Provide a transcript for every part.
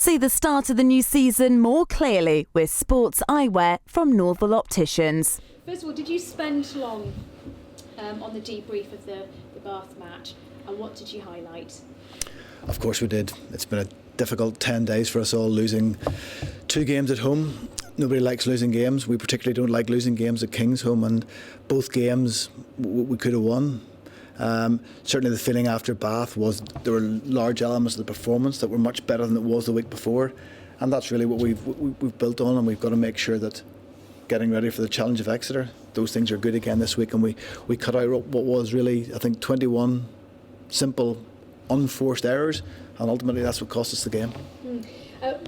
See the start of the new season more clearly with sports eyewear from Norval Opticians. First of all, did you spend long on the debrief of the Bath match, and what did you highlight? Of course we did. It's been a difficult 10 days for us all, losing 2 games at home. Nobody likes losing games. We particularly don't like losing games at Kingsholm, and both games we could have won. Certainly the feeling after Bath was there were large elements of the performance that were much better than it was the week before, and that's really what we've built on, and we've got to make sure that getting ready for the challenge of Exeter, those things are good again this week, and we cut out what was really, I think, 21 simple unforced errors, and ultimately that's what cost us the game.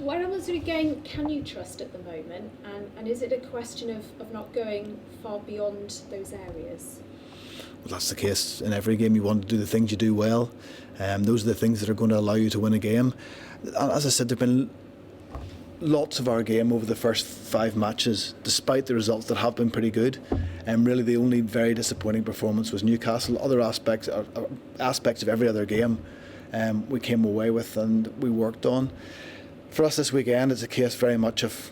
What elements of the game can you trust at the moment, and is it a question of not going far beyond those areas? Well, that's the case in every game. You want to do the things you do well. Those are the things that are going to allow you to win a game. As I said, there have been lots of our game over the first 5 matches, despite the results that have been pretty good. Really the only very disappointing performance was Newcastle. Other aspects of every other game we came away with and we worked on. For us this weekend, it's a case very much of,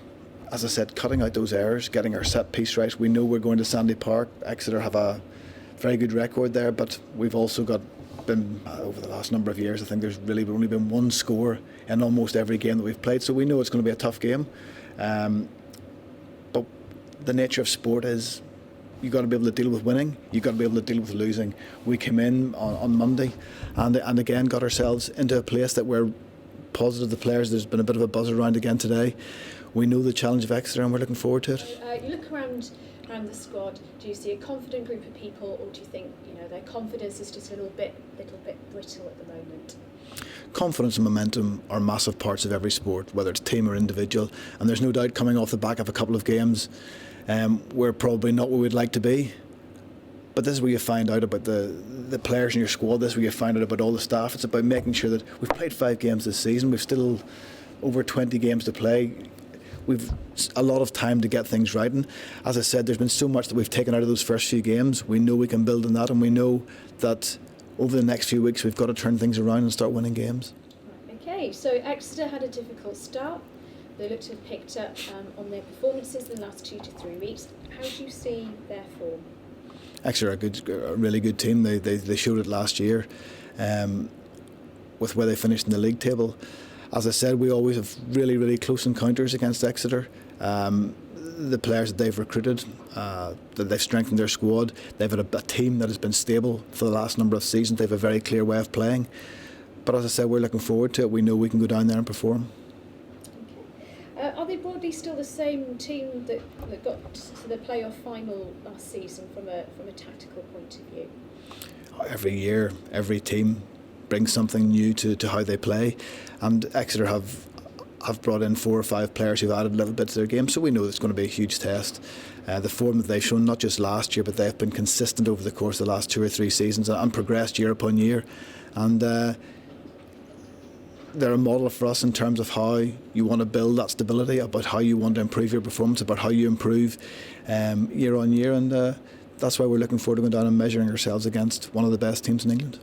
as I said, cutting out those errors, getting our set piece right. We know we're going to Sandy Park. Exeter have a very good record there, but we've also been over the last number of years, I think there's really only been 1 score in almost every game that we've played, so we know it's going to be a tough game. But the nature of sport is you've got to be able to deal with winning, you've got to be able to deal with losing. We came in on Monday and again got ourselves into a place that we're positive the players, there's been a bit of a buzz around again today. We know the challenge of Exeter and we're looking forward to it. You look around the squad, do you see a confident group of people, or do you think their confidence is just a little bit brittle at the moment? Confidence and momentum are massive parts of every sport, whether it's team or individual, and there's no doubt coming off the back of a couple of games we're probably not where we'd like to be, but this is where you find out about the players in your squad. This is where you find out about all the staff. It's about making sure that we've played 5 games this season, we've still over 20 games to play. We've a lot of time to get things right, and as I said, there's been so much that we've taken out of those first few games. We know we can build on that, and we know that over the next few weeks we've got to turn things around and start winning games. Okay, so Exeter had a difficult start. They looked to have picked up on their performances in the last 2 to 3 weeks. How do you see their form? Exeter are a really good team. They showed it last year with where they finished in the league table. As I said, we always have really, really close encounters against Exeter. The players that they've recruited, that they've strengthened their squad, they've had a team that has been stable for the last number of seasons. They have a very clear way of playing. But as I said, we're looking forward to it. We know we can go down there and perform. Okay. Are they broadly still the same team that got to the playoff final last season from a tactical point of view? Every year, every team brings something new to how they play, and Exeter have brought in 4 or 5 players who've added a little bit to their game, so we know it's going to be a huge test. The form that they've shown, not just last year, but they've been consistent over the course of the last 2 or 3 seasons and progressed year upon year, and they're a model for us in terms of how you want to build that stability, about how you want to improve your performance, about how you improve year on year, and that's why we're looking forward to going down and measuring ourselves against one of the best teams in England.